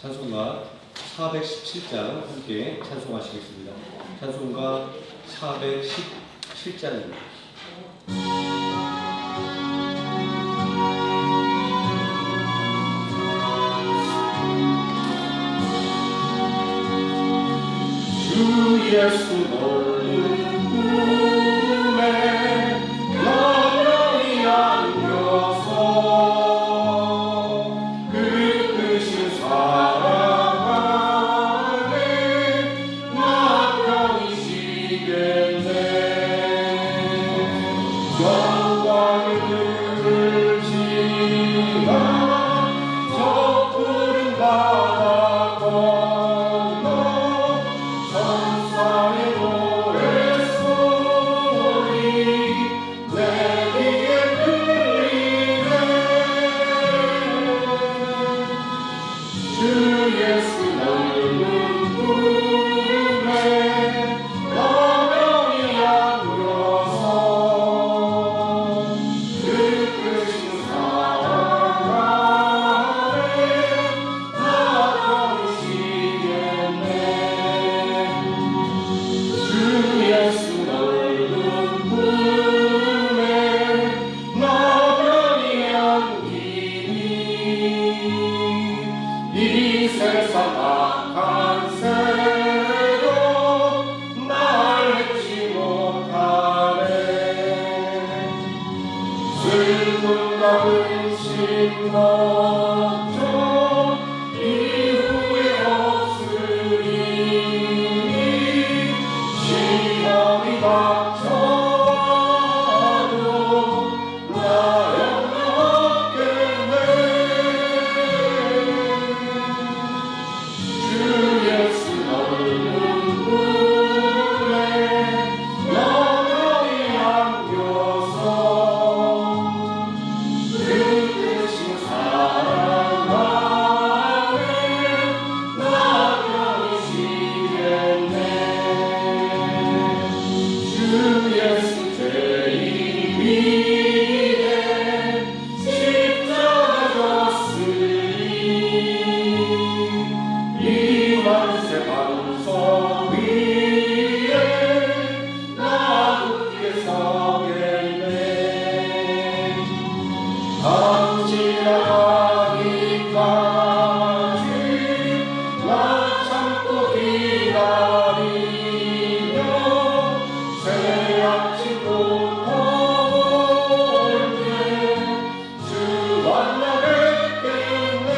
찬송가 417장 함께 찬송하시겠습니다. 찬송가 417장입니다. 주 예수 놀는 꿈에 너를 안겨서 그 크신 사랑 안에 나 편히쉬겠네. 영광을 지나 저 푸른 바다 건너 천사의 노래소리 내 귀에 들리네. 주 예수 놀는 꿈에 너명이 안겨서 그 크신 사랑 안에 나 편히쉬겠네. 주 예수 놀는 꿈에 너변이 안기니 이 세상 악한 새로 날 해치 못하네. 슬픔과 근심 걱정 이후에 없으리. 시험이 닥쳐와도 나 영영 없겠네. 주 예수 놀는 꿈에 너명이 안겨서 그 크신 사랑 안에 나 편히쉬겠네. 주 예수 죄인 위에 십자가 졌으니 이 만세 반석 위에 나 굳게 서겠네. 다음 지나가기까지 나 참고 기다리며 새 아침 부터 주 만나 뵙겠네.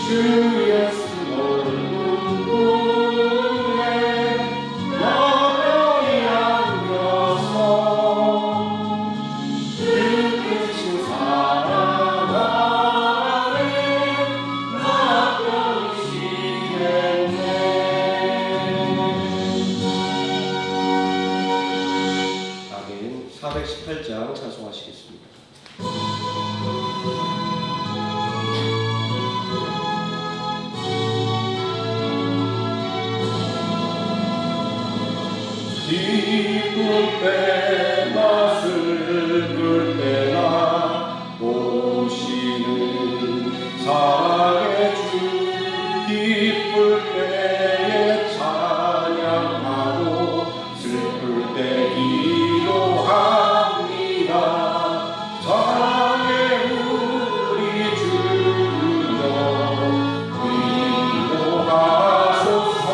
주 예수 놀는 꿈에 너명이 안겨서 그 크신 사랑 안에 나 편히쉬겠네. 아멘. 418장 찬송하시겠습니다. 기쁨 때나 슬플 때나 오시는 사랑의 주 기쁠 때에 찬양하고 슬플 때 기도합니다. 사랑의 우리 주여 위로하소서.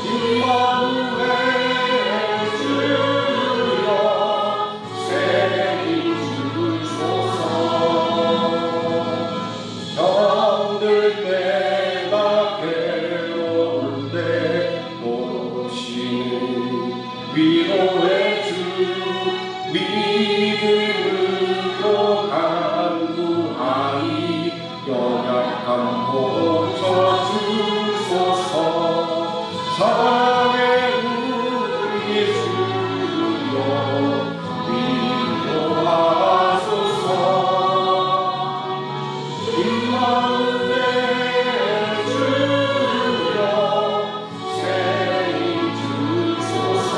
임마누엘 주여 세인 주소서. 병들 때나 괴로울 때 오시는 위로의 주 믿음으로 간구하니 연약함 고쳐주소서. 사랑의 우리 주여 위로하소서. 임마누엘 주여 세인 주소서.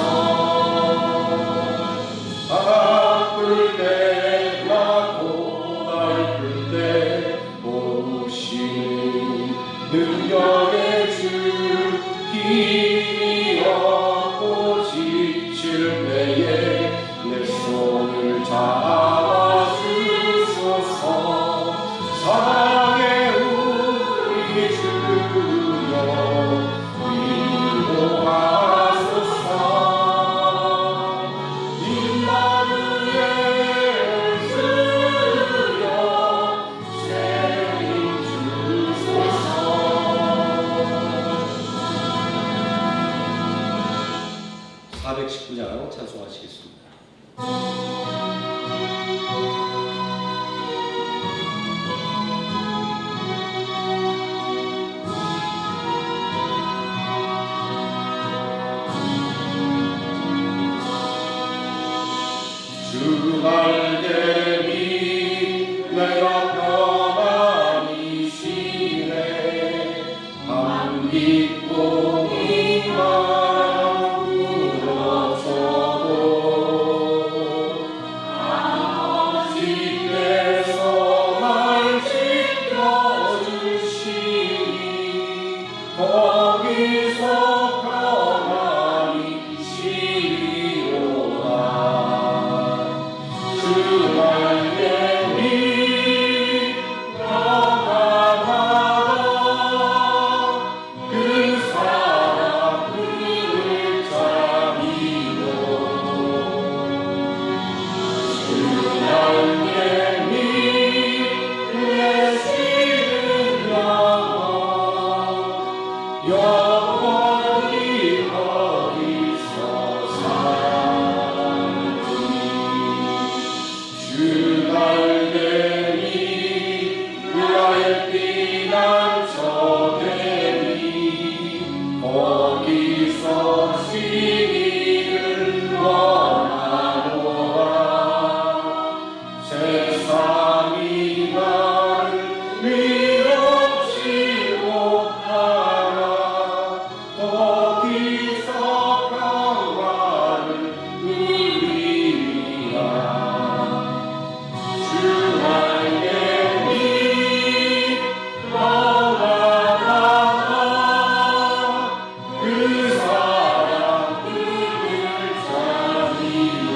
잡아주소서. 사랑의 우리 주여 위로하소서. 임마누엘 주여 세임 주소서. 419장 찬송하시겠습니다. 주 날개미 내가 편안히시네. 밤빛공이만 물어줘도 집에서 날 지켜주시니 거기서 편안히 쉬리로다. 주 날개미 평안하다. 그 사랑을 잠이고 주 날개미 내 쉬는 영원히 거기서 살리. 주 날개미 나의 피난처되니 거기서 쉬기를 원하노라. 세상이 나를 위롭지 못하나 거기서 평안을 누리리라. 주 날개미 평안하다. 그 사랑을 잠이요.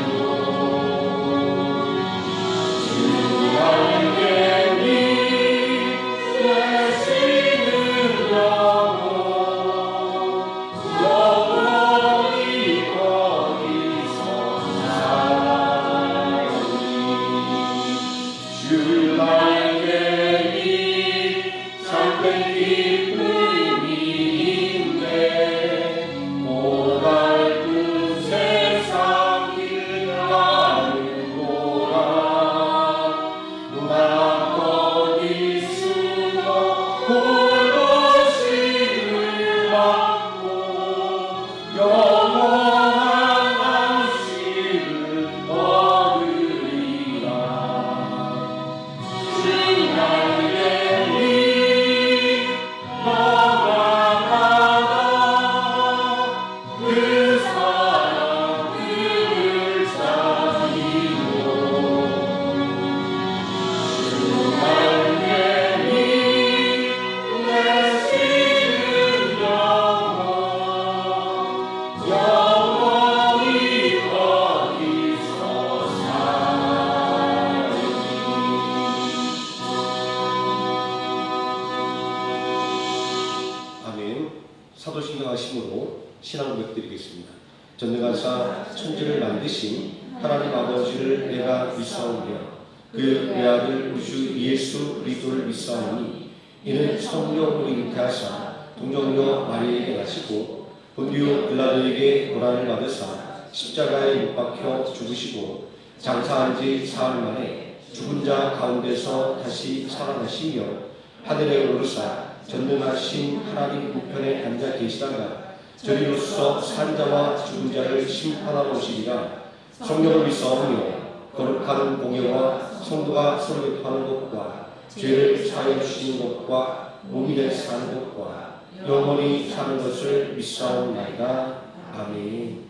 주 날개미 내 쉬는 영원히 거기서 살리. 주 날개미 참된 기쁨이 있네. 고달픈 세상 길 가는도다. 나 거기 숨어 홀로 쉼을 받고 영원한 안식을 얻으리라. 주 날개미 평안하다. 그 사랑을 잠이요. 주 날개미 내 쉬는 영원히 거기서 살리. 아멘. 사도신경 하심으로 신앙 고백드리겠습니다. 전능하사 천지를 만드신 하나님 아버지를 내가 믿사오며 그 외아들 우주 예수 그리스도를 믿사오니 이는 성령으로 잉태하사 동정녀 마리아에게 나시고 본디오 빌라도에게 고난을 받으사 십자가에 못 박혀 죽으시고 장사한 지 사흘 만에 죽은 자 가운데서 다시 살아나시며 하늘에 오르사 전능하신 하나님 우편에 앉아 계시다가 저리로서 산 자와 죽은 자를 심판하러 오시리라. 성령을 믿사오며 거룩한 공예와 성도가 서로 교통하는 것과 죄를 사하여 주시는 것과 몸이 된 사는 것과 영원히 사는 것을 믿사옵나이다. 아멘.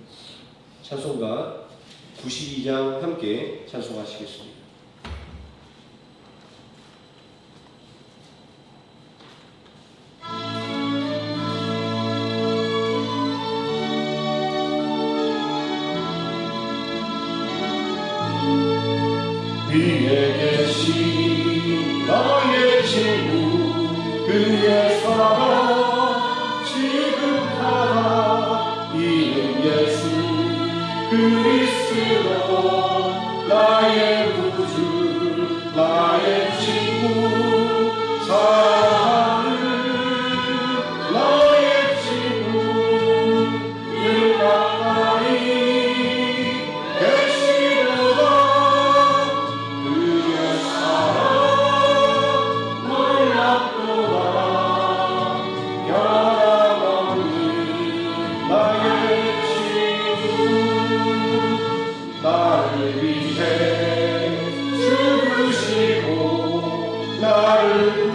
찬송가 92장 함께 찬송하시겠습니다. 나를 위해 죽으시고 나를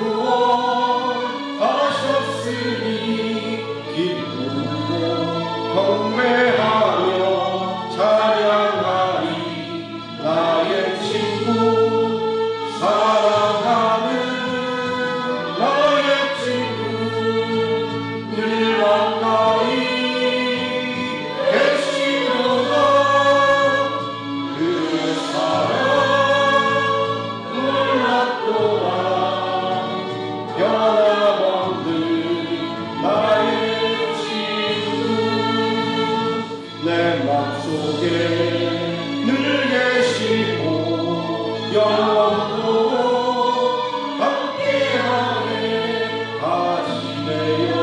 구원하셨으니 기쁘고 경배하며 찬양하리. 나의 친구 사랑하는 나의 친구 늘 가까이 계시도다. 그의 사랑 놀랍도다. 변함없는 나의 친구 내 맘속에 늘 계시고 영원토록 함께하네. 가지되어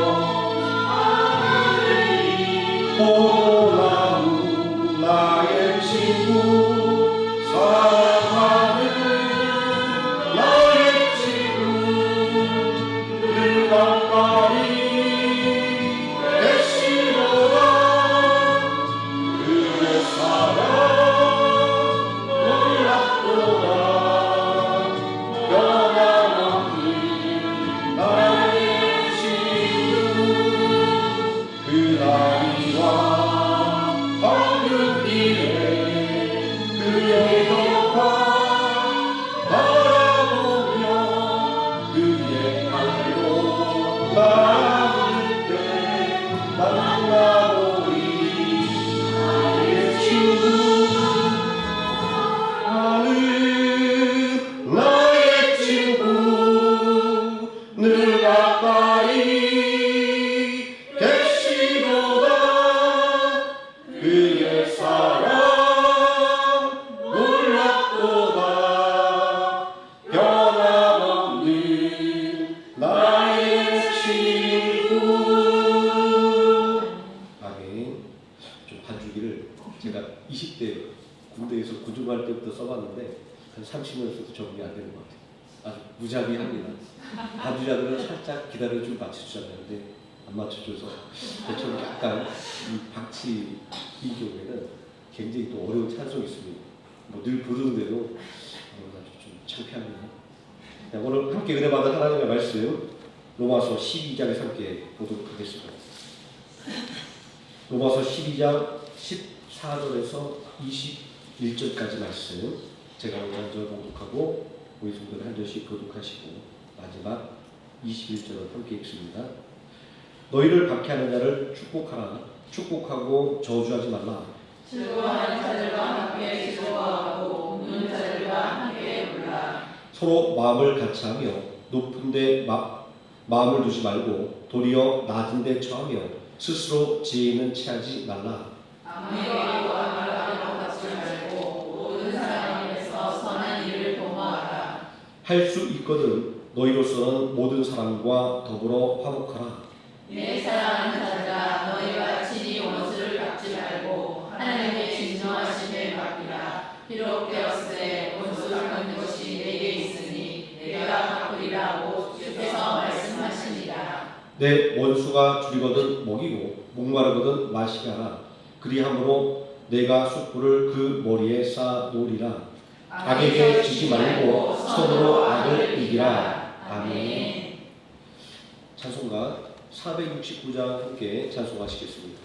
포도나무 나의 친구 사랑하는 나의 친구 늘 가까이 계시도다. 그의 사랑 놀랍도다. 변함없는 나의 친구 그 날이와 황금길에 그의 덕화 바라보며 그의 팔로 나를 때 만나보리. 나의 친구 나는 나의 친구 늘 가까이 계시도다. 그의 사랑 놀랍도다. 변함없는 나의 친구. 아멘. 좀 반주기를 제가 20대 군대에서 군중할 때부터 써봤는데 한 30년 써도 적응이 안 되는 것 같아요. 아주 무자비합니다. 반주자들은 살짝 기다려주고 맞춰주잖아요. 근데 안 맞춰줘서 저처럼 약간 이 박치 이 경우에는 굉장히 또 어려운 찬송이 있습니다. 뭐 늘 부르는 대로 아주 좀 창피합니다. 자, 오늘 함께 은혜 받은 하나님의 말씀 로마서 12장에서 함께 보도록 하겠습니다. 로마서 12장 14절에서 21절까지 말씀 제가 먼저 봉독하고 우리 성도들 한 절씩 교독하시고 마지막 21절을 함께 읽습니다. 너희를 박해하는 자를 축복하라. 축복하고 저주하지 말라. 즐거워하는 자들과 함께 즐거워하고 웃는 자들과 함께 울라. 서로 마음을 같이하며 높은 데 마음을 두지 말고 도리어 낮은 데 처하며 스스로 지혜는 취하지 말라. 아무에게도 말하고 받지 말고 모든 사람 앞에서 선한 일을 도모하라. 할 수 있거든 너희로서는 모든 사람과 더불어 화목하라. 내 사랑하는 자들아 너희가 친히 원수를 갚지 말고 하나님의 진정하심에 맡기라. 비록 되었을 때 원수 갚는 것이 내게 있으니 내가 갚으리라고 주께서 말씀하시니라. 내 원수가 줄이거든 먹이고 목마르거든 마시게 하라. 그리함으로 내가 숯불을 그 머리에 쌓아 놓으리라. 악에게 지지 말고 서로 악을 이기라. 아멘. 찬송가 469장 함께 찬송하시겠습니다.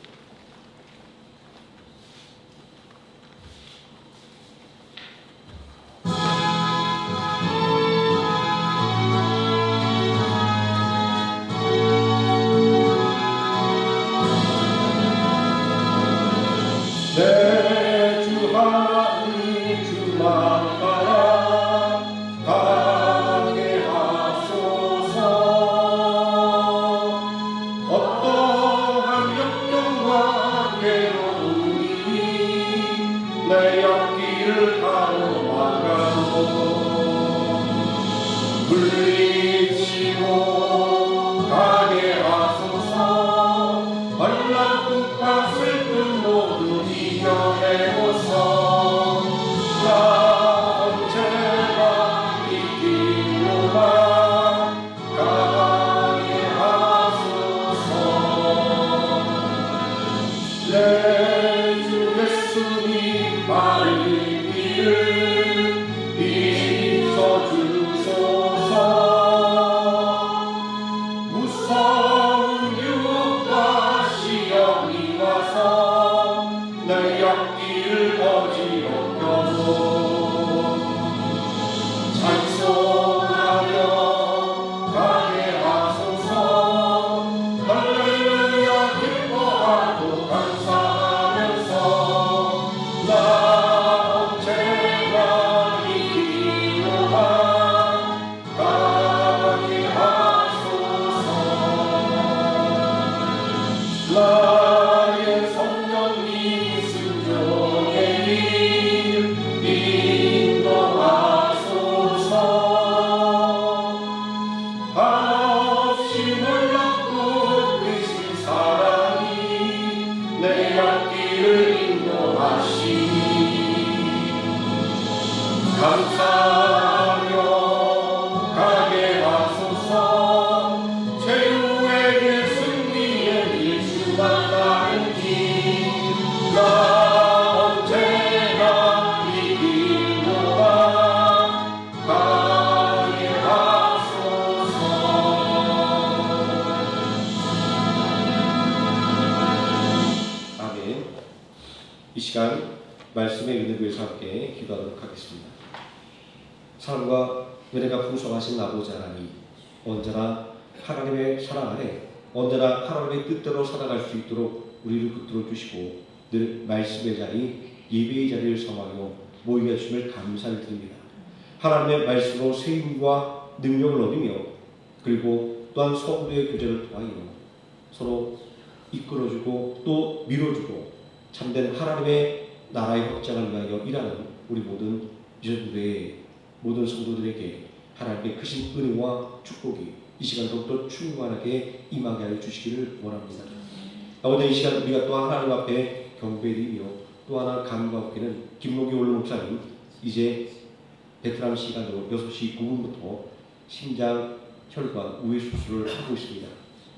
내 주 하나님 주만 따라 가게 하소서. 어떠한 역경과 괴로움이 내 옆길을 가로막아도 물리치고 가게 하소서. 환난과 슬픔 모두 이겨내고서 나 언제나 이 길로만 가게 하소서. 내 주 우리를 인도하시니 감사하며 가게 하소서. 최후의 승리의 일수가 나는 나 언제나 이기노라. 가게 하소서. 아멘. 이 시간 말씀의 은혜를 위해서 함께 기도하도록 하겠습니다. 사랑과 은혜가 풍성하신 아버지 하나님, 언제나 하나님의 사랑 안에 언제나 하나님의 뜻대로 살아갈 수 있도록 우리를 붙들어 주시고 늘 말씀의 자리, 예배의 자리를 sam하며 모이게 하심을 감사를 드립니다. 하나님의 말씀으로 세임과 능력을 얻으며 그리고 또한 성도의 교제를 통하여 서로 이끌어주고 또 밀어주고 참된 하나님의 나라의 확장을 위하여 일하는 우리 모든 유전도의 모든 성도들에게 하나님의 크신 은혜와 축복이 이 시간 더욱더 충만하게 임하게 하여 주시기를 원합니다. 아버지, 이 시간 우리가 또한 하나님 앞에 경배드리며 또 하나 감사하기는 김록이 올른 목사님 이제 베트남 시간으로 6시 9분부터 심장 혈관 우회 수술을 하고 있습니다.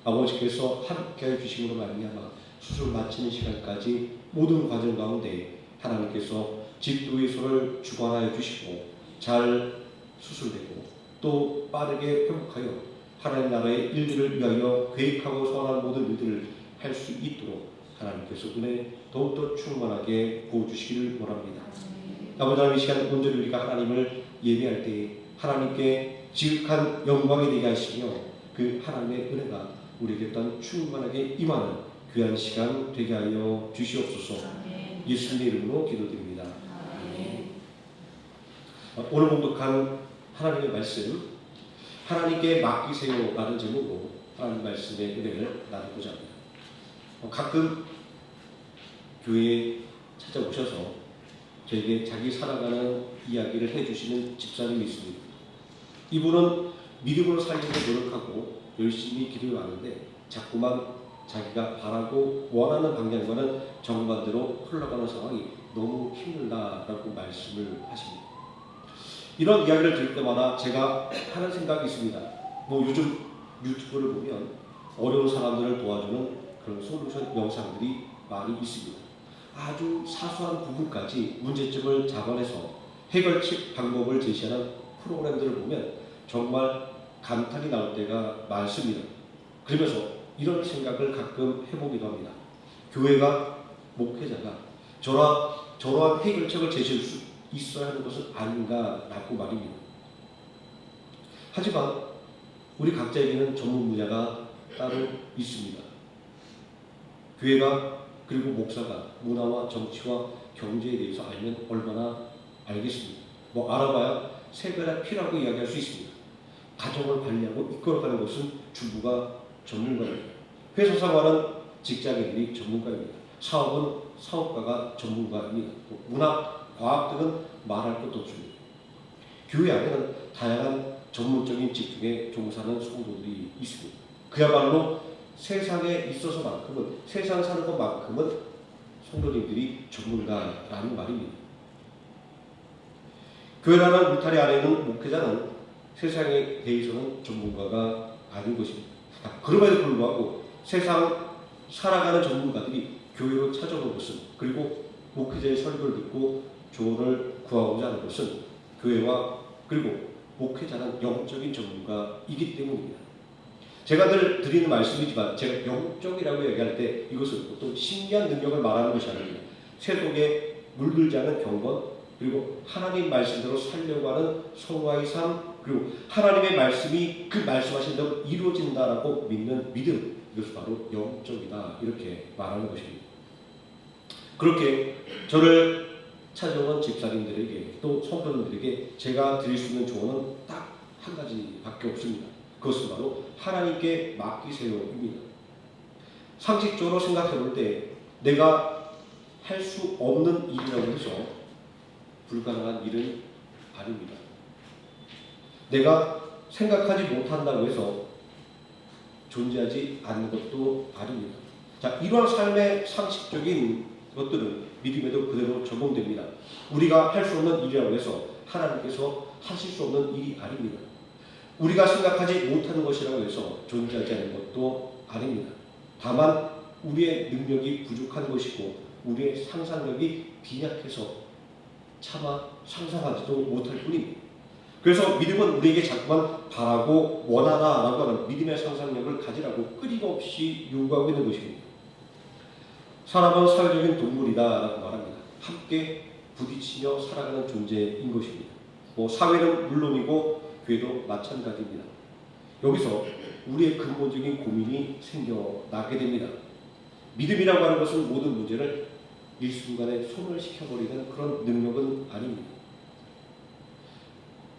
아버지께서 함께해 주심으로 말미암아 수술 마치는 시간까지 모든 과정 가운데 하나님께서 집도의 손을 주관하여 주시고 잘 수술되고 또 빠르게 회복하여 하나님 나라의 일들을 위하여 계획하고 소원하는 모든 일들을 할 수 있도록 하나님께서 은혜 더욱더 충만하게 부어주시기를 원합니다. 아버지 하나님, 이 시간 온전히 우리가 하나님을 예배할 때 하나님께 지극한 영광이 되게 하시며 그 하나님의 은혜가 우리에게 또한 충만하게 임하는 귀한 시간 되게 하여 주시옵소서. 예수님의 이름으로 기도드립니다. 오늘 봉독한 하나님의 말씀, 하나님께 맡기세요 라는 제목으로 하나님 말씀의 은혜를 나누고자 합니다. 가끔 교회에 찾아오셔서 저에게 자기 살아가는 이야기를 해주시는 집사님이 있습니다. 이분은 믿음으로 살려고 노력하고 열심히 기도해 왔는데 자꾸만 자기가 바라고 원하는 방향과는 정반대로 흘러가는 상황이 너무 힘들다라고 말씀을 하십니다. 이런 이야기를 들을 때마다 제가 하는 생각이 있습니다. 요즘 유튜브를 보면 어려운 사람들을 도와주는 그런 솔루션 영상들이 많이 있습니다. 아주 사소한 부분까지 문제점을 잡아내서 해결책 방법을 제시하는 프로그램들을 보면 정말 감탄이 나올 때가 많습니다. 그러면서 이런 생각을 가끔 해보기도 합니다. 교회가, 목회자가 저러한 해결책을 제시할 수 있어야 하는 것은 아닌가라고 말입니다. 하지만 우리 각자에게는 전문 분야가 따로 있습니다. 교회가 그리고 목사가 문화와 정치와 경제에 대해서 알면 얼마나 알겠습니까? 알아봐야 세 배나 피라고 이야기할 수 있습니다. 가정을 관리하고 이끌어가는 것은 주부가 전문가입니다. 회사 생활은 직장인들이 전문가입니다. 사업은 사업가가 전문가입니다. 문학, 과학 등은 말할 것도 없습니다. 교회 안에는 다양한 전문적인 직종에 종사하는 성도들이 있습니다. 그야말로 세상에 있어서만큼은, 세상 사는 것만큼은 성도님들이 전문가라는 말입니다. 교회라는 울타리 안에 있는 목회자는 세상에 대해서는 전문가가 아닌 것입니다. 그럼에도 불구하고 세상 살아가는 전문가들이 교회로 찾아오는 것은, 그리고 목회자의 설교를 듣고 조언을 구하고자 하는 것은 교회와 그리고 목회자는 영적인 전문가이기 때문입니다. 제가 늘 드리는 말씀이지만 제가 영적이라고 얘기할 때 이것은 어떤 신기한 능력을 말하는 것이 아닙니다. 세속에 물들지 않은 경건, 그리고 하나님 말씀대로 살려고 하는 성화의 삶, 그리고 하나님의 말씀이 그 말씀하신 대로 이루어진다라고 믿는 믿음, 이것이 바로 영적이다, 이렇게 말하는 것입니다. 그렇게 저를 찾아오는 집사님들에게 또 성도님들에게 제가 드릴 수 있는 조언은 딱 한 가지밖에 없습니다. 그것은 바로 하나님께 맡기세요입니다. 상식적으로 생각해 볼 때 내가 할 수 없는 일이라고 해서 불가능한 일은 아닙니다. 내가 생각하지 못한다고 해서 존재하지 않는 것도 아닙니다. 자, 이러한 삶의 상식적인 것들은 믿음에도 그대로 적용됩니다. 우리가 할 수 없는 일이라고 해서 하나님께서 하실 수 없는 일이 아닙니다. 우리가 생각하지 못하는 것이라고 해서 존재하지 않는 것도 아닙니다. 다만 우리의 능력이 부족한 것이고 우리의 상상력이 빈약해서 차마 상상하지도 못할 뿐입니다. 그래서 믿음은 우리에게 자꾸만 바라고 원하다라고 하는 믿음의 상상력을 가지라고 끊임없이 요구하고 있는 것입니다. 사람은 사회적인 동물이다라고 말합니다. 함께 부딪히며 살아가는 존재인 것입니다. 사회는 물론이고 교회도 마찬가지입니다. 여기서 우리의 근본적인 고민이 생겨나게 됩니다. 믿음이라고 하는 것은 모든 문제를 일순간에 소멸시켜버리는 그런 능력은 아닙니다.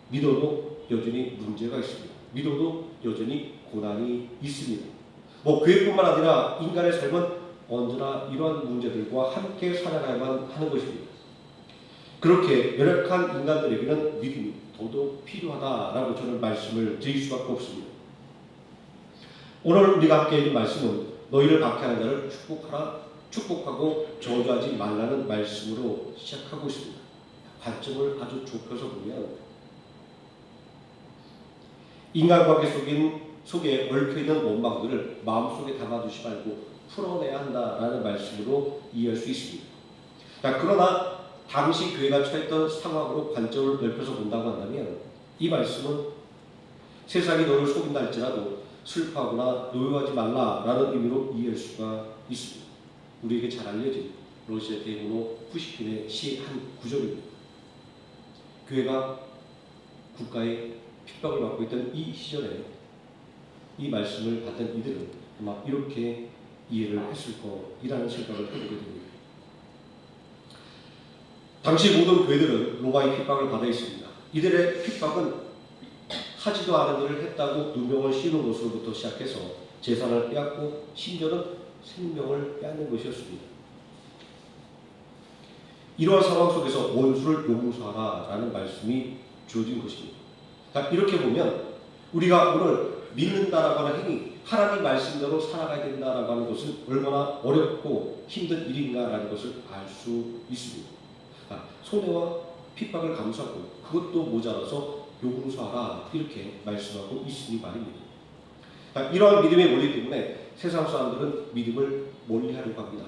믿어도 여전히 문제가 있습니다. 믿어도 여전히 고난이 있습니다. 교회뿐만 아니라 인간의 삶은 언제나 이러한 문제들과 함께 살아가야만 하는 것입니다. 그렇게 열악한 인간들에게는 믿음이 더더욱 필요하다라고 저는 말씀을 드릴 수밖에 없습니다. 오늘 우리가 함께 읽은 말씀은 너희를 박해하는 자를 축복하고 저주하지 말라는 말씀으로 시작하고 있습니다. 관점을 아주 좁혀서 보면 인간관계 속에 얽혀있는 원망들을 마음속에 담아두지 말고 풀어내야 한다라는 말씀으로 이해할 수 있습니다. 그러나 당시 교회가 처했던 상황으로 관점을 넓혀서 본다고 한다면 이 말씀은 세상이 너를 속인다 할지라도 슬퍼하거나 노여하지 말라라는 의미로 이해할 수가 있습니다. 우리에게 잘 알려진 러시아 대문호 푸시킨의 시의 한 구절입니다. 교회가 국가의 핍박을 받고 있던 이 시절에 이 말씀을 받은 이들은 아마 이렇게 이해를 했을 거이라는 생각을 해보게 됩니다. 당시 모든 교회들은 로마의 핍박을 받아 있습니다. 이들의 핍박은 하지도 않은 일을 했다고 누명을 씌우는 것으로부터 시작해서 재산을 빼앗고 심지어는 생명을 빼앗는 것이었습니다. 이러한 상황 속에서 원수를 용서하라라는 말씀이 주어진 것입니다. 이렇게 보면 우리가 오늘 믿는다라고 하는 행위, 하나님 말씀대로 살아가야 된다라고 하는 것은 얼마나 어렵고 힘든 일인가라는 것을 알 수 있습니다. 손해와 핍박을 감수하고 그것도 모자라서 용서하라 이렇게 말씀하고 있으니 말입니다. 이러한 믿음의 원리 때문에 세상 사람들은 믿음을 멀리하려고 합니다.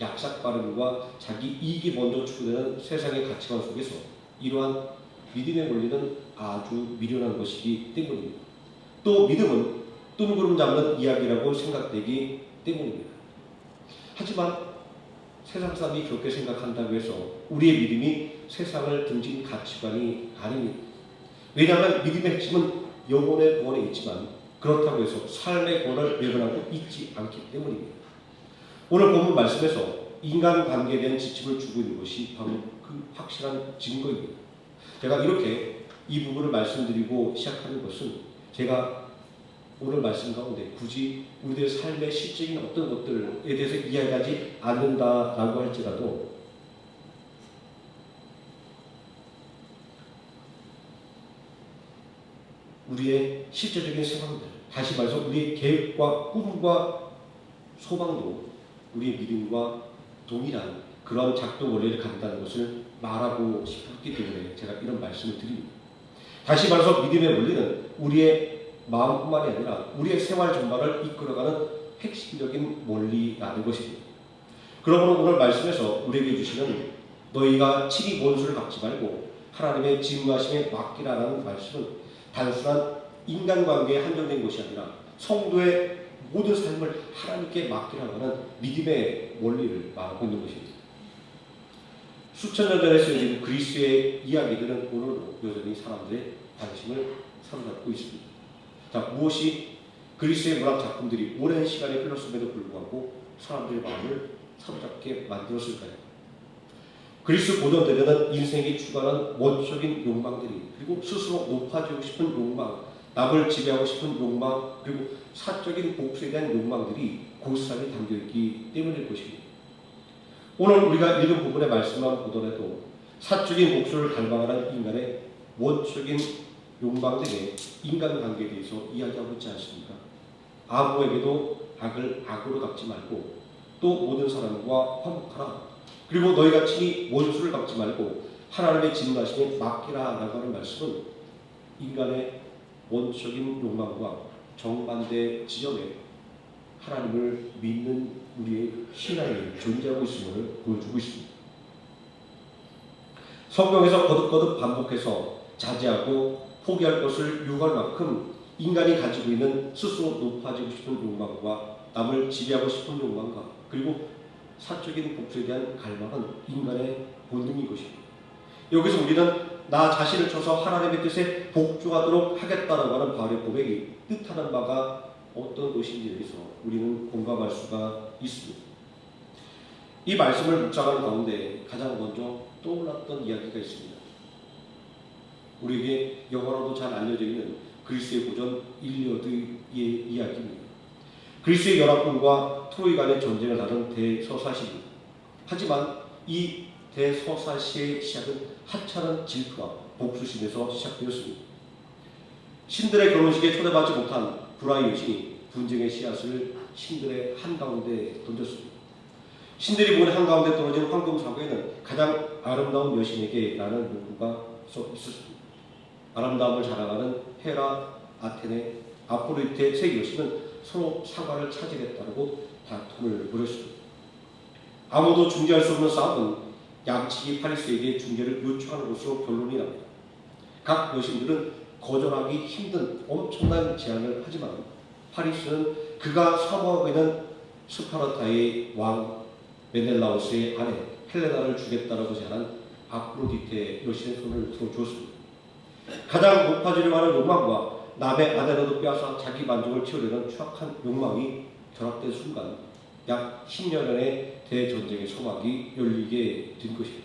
약삭빠름과 자기 이익이 먼저 추구되는 세상의 가치관 속에서 이러한 믿음의 원리는 아주 미련한 것이기 때문입니다. 또 믿음은 뜬구름 잡는 이야기라고 생각되기 때문입니다. 하지만 세상 사람이 그렇게 생각한다고 해서 우리의 믿음이 세상을 등진 가치관이 아닙니다. 왜냐하면 믿음의 핵심은 영혼의 구원에 있지만 그렇다고 해서 삶의 구원을 외면하고 있지 않기 때문입니다. 오늘 본문 말씀에서 인간관계에 대한 지침을 주고 있는 것이 바로 그 확실한 증거입니다. 제가 이렇게 이 부분을 말씀드리고 시작하는 것은 제가 오늘 말씀 가운데 굳이 우리들의 삶의 실질적인 어떤 것들에 대해서 이야기하지 않는다라고 할지라도 우리의 실제적인 상황들, 다시 말해서 우리의 계획과 꿈과 소망도 우리의 믿음과 동일한 그런 작동 원리를 갖는다는 것을 말하고 싶었기 때문에 제가 이런 말씀을 드립니다. 다시 말해서 믿음의 원리는 우리의 마음뿐만이 아니라 우리의 생활 전반을 이끌어가는 핵심적인 원리라는 것입니다. 그러므로 오늘 말씀에서 우리에게 주시는 너희가 친히 원수를 갚지 말고 하나님의 진노하심에 맡기라는 말씀은 단순한 인간관계에 한정된 것이 아니라 성도의 모든 삶을 하나님께 맡기라고 하는 믿음의 원리를 말하고 있는 것입니다. 수천 년 전에 쓰여진 그리스의 이야기들은 오늘도 여전히 사람들의 관심을 사로잡고 있습니다. 무엇이 그리스의 문학 작품들이 오랜 시간이 흘렀음에도 불구하고 사람들의 마음을 사로잡게 만들었을까요? 그리스 고전들에는 인생이 추구하는 원초적인 욕망들이, 그리고 스스로 높아지고 싶은 욕망, 남을 지배하고 싶은 욕망, 그리고 사적인 복수에 대한 욕망들이 고스란히 담겨있기 때문일 것입니다. 오늘 우리가 읽은 부분의 말씀만 보더라도 사적인 복수를 갈망하는 인간의 원초적인 욕망들의 인간관계에 대해서 이야기하고 있지 않습니까? 아무에게도 악을 악으로 갚지 말고 또 모든 사람과 화목하라. 그리고 너희가 친히 원수를 갚지 말고 하나님의 진노하심에 맡기라 라고 하는 말씀은 인간의 원초적인 욕망과 정반대 지점에 하나님을 믿는 우리의 신앙이 존재하고 있음을 보여주고 있습니다. 성경에서 거듭거듭 반복해서 자제하고 포기할 것을 요구할 만큼 인간이 가지고 있는 스스로 높아지고 싶은 욕망과 남을 지배하고 싶은 욕망과 그리고 사적인 복수에 대한 갈망은 인간의 본능인 것입니다. 여기서 우리는 나 자신을 쳐서 하나님의 뜻에 복종하도록 하겠다라고 하는 바울의 고백이 뜻하는 바가 어떤 것인지에 대해서 우리는 공감할 수가 있습니다. 이 말씀을 묵상하는 가운데 가장 먼저 떠올랐던 이야기가 있습니다. 우리에게 영어로도 잘 알려져 있는 그리스의 고전 일리어드의 이야기입니다. 그리스의 연합군과 트로이 간의 전쟁을 다룬 대서사시입니다. 하지만 이 대서사시의 시작은 하찮은 질투와 복수심에서 시작되었습니다. 신들의 결혼식에 초대받지 못한 불화의 여신이 분쟁의 씨앗을 신들의 한가운데 던졌습니다. 신들이 보는 한가운데 떨어진 황금사과에는 가장 아름다운 여신에게 라는 문구가 써 있었습니다. 아름다움을 자랑하는 헤라, 아테네, 아프로디테 세 여신은 서로 사과를 차지했다고 다툼을 벌였습니다. 아무도 중재할 수 없는 싸움은 양측이 파리스에게 중재를 요청하는 것으로 결론이 납니다. 각 여신들은 거절하기 힘든 엄청난 제안을 하지만 파리스는 그가 사모하고 있는 스파르타의 왕 메넬라우스의 아내 헬레나를 주겠다라고 제안한 아프로디테 여신의 손을 들어주었습니다. 가장 높아지려고 하는 욕망과 남의 아내라도 빼앗아 자기 만족을 채우려는 추악한 욕망이 결합된 순간 약 10년간의 대전쟁의 소막이 열리게 된 것입니다.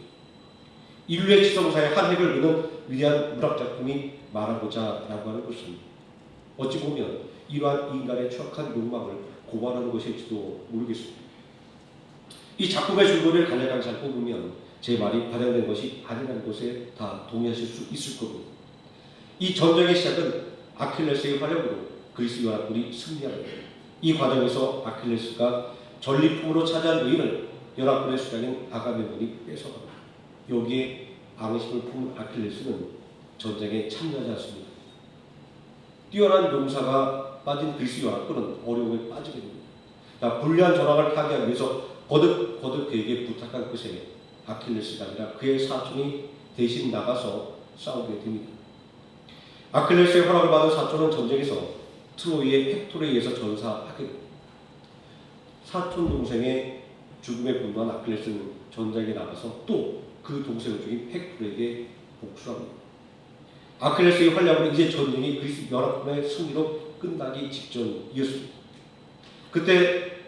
인류의 지성사의 한 획을 그는 위대한 문학작품이 말하고자 라고 하는 것입니다. 어찌 보면 이러한 인간의 추악한 욕망을 고발하는 것일지도 모르겠습니다. 이 작품의 줄거리를 간략하게 잘 뽑으면 제 말이 과장된 것이 아니라는 것에 다 동의하실 수 있을 겁니다. 이 전쟁의 시작은 아킬레스의 활약으로 그리스 연합군이 승리합니다. 이 과정에서 아킬레스가 전리품으로 차지한 의인을 연합군의 수장인 아가메논이 뺏어갑니다. 여기에 앙심을 품은 아킬레스는 전쟁에 참여하지 않습니다. 뛰어난 용사가 빠진 그리스 연합군은 어려움에 빠지게 됩니다. 불리한 전황을 타개하기 위해서 거듭 그에게 부탁한 끝에 아킬레스가 아니라 그의 사촌이 대신 나가서 싸우게 됩니다. 아킬레스의 허락을 받은 사촌은 전쟁에서 트로이의 헥토르에 의해서 전사하게 됩니다. 사촌 동생의 죽음에 분노한 아킬레스는 전쟁에 나가서 또 그 동생을 죽인 헥토르에게 복수합니다. 아킬레스의 활약으로 이제 전쟁이 그리스 연합군의 승리로 끝나기 직전이었습니다. 그때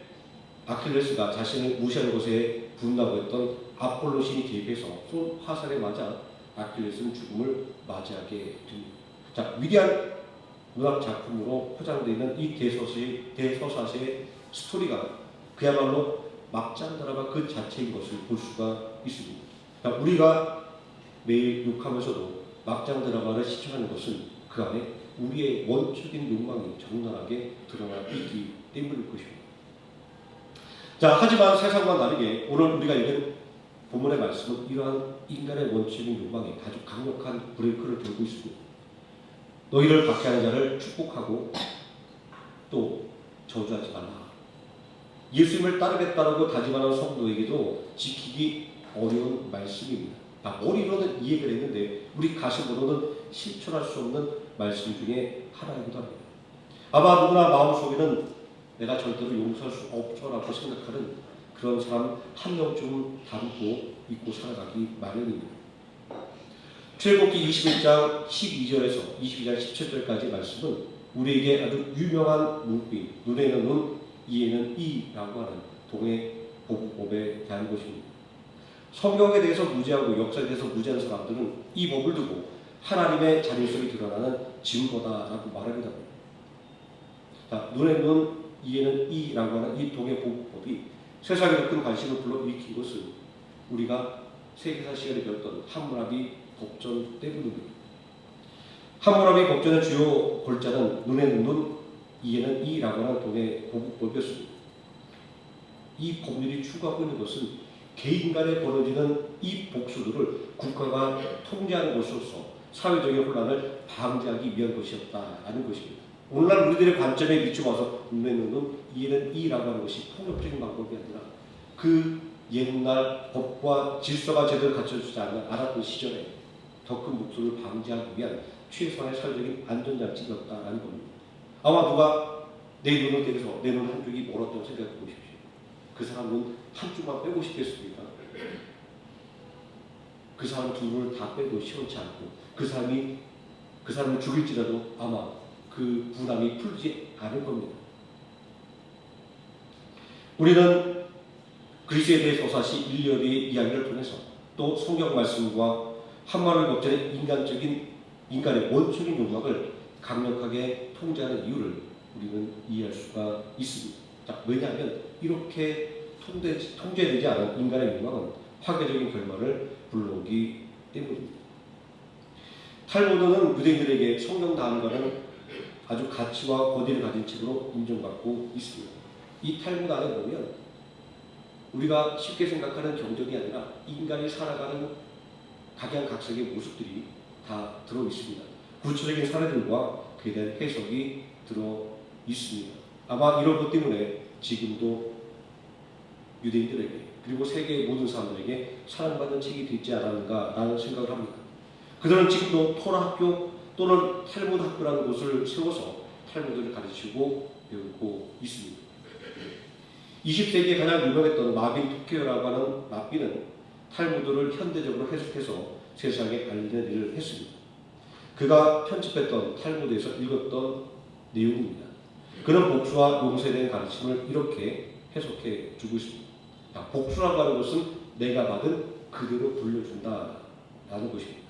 아킬레스가 자신을 무시하는 것에 분노하고 했던 아폴로 신이 개입해서 쏜 화살에 맞아 아킬레스는 죽음을 맞이하게 됩니다. 자, 위대한 문학 작품으로 포장되어 있는 이 대서사시의 스토리가 그야말로 막장 드라마 그 자체인 것을 볼 수가 있습니다. 자, 우리가 매일 욕하면서도 막장 드라마를 시청하는 것은 그 안에 우리의 원초적인 욕망이 적나라하게 드러나 있기 때문일 것입니다. 자, 하지만 세상과 다르게 오늘 우리가 읽은 본문의 말씀은 이러한 인간의 원초적인 욕망에 아주 강력한 브레이크를 들고 있습니다. 너희를 박해하는 자를 축복하고 또 저주하지 말라. 예수님을 따르겠다라고 다짐하는 성도에게도 지키기 어려운 말씀입니다. 머리로는 이해가 되는데 우리 가슴으로는 실천할 수 없는 말씀 중에 하나이기도 합니다. 아마 누구나 마음속에는 내가 절대로 용서할 수 없죠라고 생각하는 그런 사람 한 명쯤 담고 잊고 살아가기 마련입니다. 출애굽기 21장 12절에서 22장 17절까지 말씀은 우리에게 아주 유명한 문구인 눈에는 눈, 이에는 이라고 하는 동해 보복법에 대한 것입니다. 성경에 대해서 무지하고 역사에 대해서 무지한 사람들은 이 법을 두고 하나님의 자율성이 드러나는 증거다라고 말하기도 합니다. 자, 눈에는 눈, 이에는 이라고 하는 이 동해 보복법이 세상에 큰 관심을 불러일으킨 것은 우리가 세계사 시간에 배웠던 함무라비 법전 때문입니다. 함무라비 법전의 주요 골자는 눈에는 눈, 이에는 이라고 하는 동해 보복법이었습니다. 이 법률이 추구하고 있는 것은 개인 간에 벌어지는 이 복수들을 국가가 통제하는 것으로서 사회적인 혼란을 방지하기 위한 것이었다라는 것입니다. 오늘날 우리들의 관점에 비추어서 눈에는 이에는 이라고 하는 것이 폭력적인 방법이 아니라 그 옛날 법과 질서가 제대로 갖춰지지 않았던 시절에 더 큰 복수를 방지하기 위한 최소한의 사회적인 안전장치였다라는 겁니다. 아마 누가 내 눈을 때려서 내 눈 한쪽이 멀었다고 생각해 보십시오. 그 사람은 한쪽만 빼고 싶겠습니까? 그 사람 두 눈을 다 빼도 시원치 않고 그 사람을 죽일지라도 아마 그 분함이 풀지 않을 겁니다. 우리는 그리스에 대해 서사시 일리어드의 이야기를 통해서 또 성경 말씀과 한마를 겹치는 인간의 원초적인 욕망을 강력하게 통제하는 이유를 우리는 이해할 수가 있습니다. 자, 왜냐하면 이렇게 통제되지 않은 인간의 욕망은 파괴적인 결말을 불러오기 때문입니다. 탈무드는 유대인들에게 성경 다음과는 아주 가치와 권위를 가진 책으로 인정받고 있습니다. 이 탈무드 안에 보면 우리가 쉽게 생각하는 경전이 아니라 인간이 살아가는 각양각색의 모습들이 다 들어 있습니다. 구체적인 사례들과 그에 대한 해석이 들어 있습니다. 아마 이런 것 때문에 지금도 유대인들에게 그리고 세계의 모든 사람들에게 사랑받는 책이 되지 않았는가라는 생각을 합니다. 그들은 지금도 토라 학교 또는 탈무드 학교라는 곳을 세워서 탈무드를 가르치고 배우고 있습니다. 20세기에 가장 유명했던 마빈 토케어라고 하는 랍비는 탈무드를 현대적으로 해석해서 세상에 알리는 일을 했습니다. 그가 편집했던 탈무드에서 읽었던 내용입니다. 그는 복수와 용서에 대한 가르침을 이렇게 해석해 주고 있습니다. 복수라고 하는 것은 내가 받은 그대로 돌려준다라는 것입니다.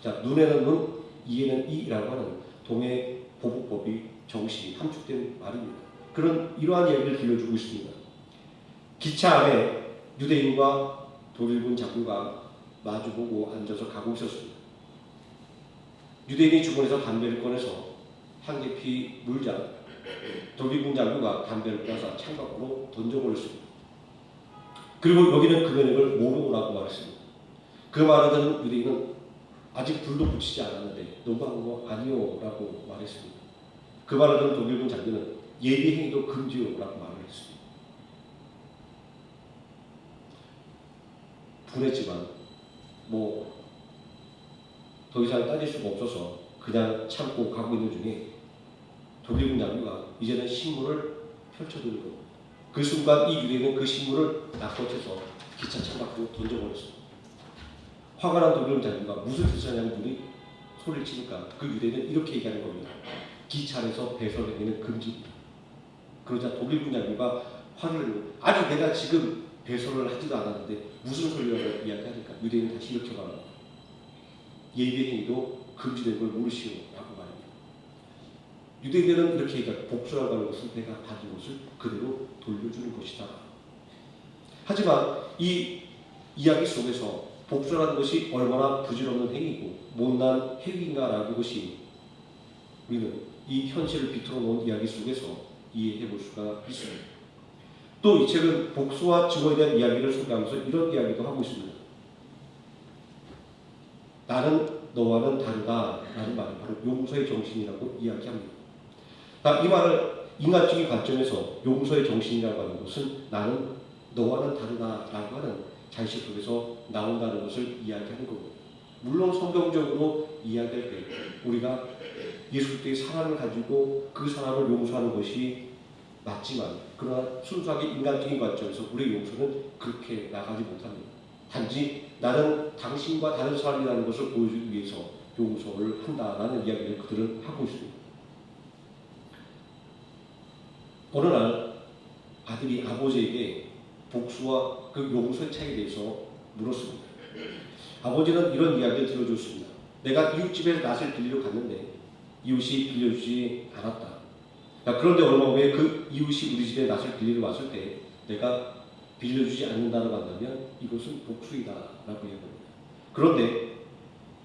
자, 눈에는 눈, 이에는 이라고 하는 동해 보복법이 정신이 함축된 말입니다. 그런 이러한 이야기를 들려주고 있습니다. 기차 안에 유대인과 독일군 장교가 마주보고 앉아서 가고 있었습니다. 유대인이 주머니에서 담배를 꺼내서 한 개피 물자 독일군 장교가 담배를 빼서 창밖으로 던져버렸습니다. 그리고 여기는 금연액을 모르고라고 말했습니다. 그 말을 듣는 유대인은 아직 불도 붙이지 않았는데 너무한 거 아니요 라고 말했습니다. 그 말을 듣는 독일군 장교는 예비행위도 금지요 라고 말을 했습니다. 분했지만 더 이상 따질 수가 없어서 그냥 참고 가고 있는 중에 독일군 장교가 이제는 신문을 펼쳐드는 겁니다. 그 순간 이 유대인은 그 신문을 낚아채서 기차 창밖으로 던져버렸습니다. 화가 난 독일군 장교가 무슨 짓을 하냐는 분이 소리를 치니까 그 유대인은 이렇게 얘기하는 겁니다. 기차 안에서 배설행위는 금지입니다. 그러자 독일군 장교가 화를 내고 아니 내가 지금 배설을 하지도 않았는데 무슨 소리를 이야기하니까 유대인은 다시 이렇게 말합니다. 예비행위도 금지된 걸 모르시오 라고 말합니다. 유대인들은 이렇게 얘기합니다. 복수라고 하는 것은 내가 받은 것을 그대로 돌려주는 것이다. 하지만 이 이야기 속에서 복수라는 것이 얼마나 부질없는 행위고 못난 행위인가라는 것이 우리는 이 현실을 비틀어 놓은 이야기 속에서 이해해 볼 수가 있습니다. 또 이 책은 복수와 증오에 대한 이야기를 소개하면서 이런 이야기도 하고 있습니다. 나는 너와는 다르다라는 말은 바로 용서의 정신이라고 이야기합니다. 이 말을 인간적인 관점에서 용서의 정신이라고 하는 것은 나는 너와는 다르다라고 하는 잔식 속에서 나온다는 것을 이야기하는 겁니다. 물론 성경적으로 이야기할 때 우리가 예수 그리스도의 사랑을 가지고 그 사람을 용서하는 것이 맞지만 그러나 순수하게 인간적인 관점에서 우리의 용서는 그렇게 나가지 못합니다. 단지 나는 당신과 다른 사람이라는 것을 보여주기 위해서 용서를 한다라는 이야기를 그들은 하고 있습니다. 어느 날 아들이 아버지에게 복수와 그 용서의 차이에 대해서 물었습니다. 아버지는 이런 이야기를 들어줬습니다. 내가 이웃집에 낫을 빌리러 갔는데 이웃이 빌려주지 않았다. 그런데 얼마 후에 그 이웃이 우리 집에 낫을 빌리러 왔을 때 내가 빌려주지 않는다고 한다면 이것은 복수이다 라고 얘기합니다. 그런데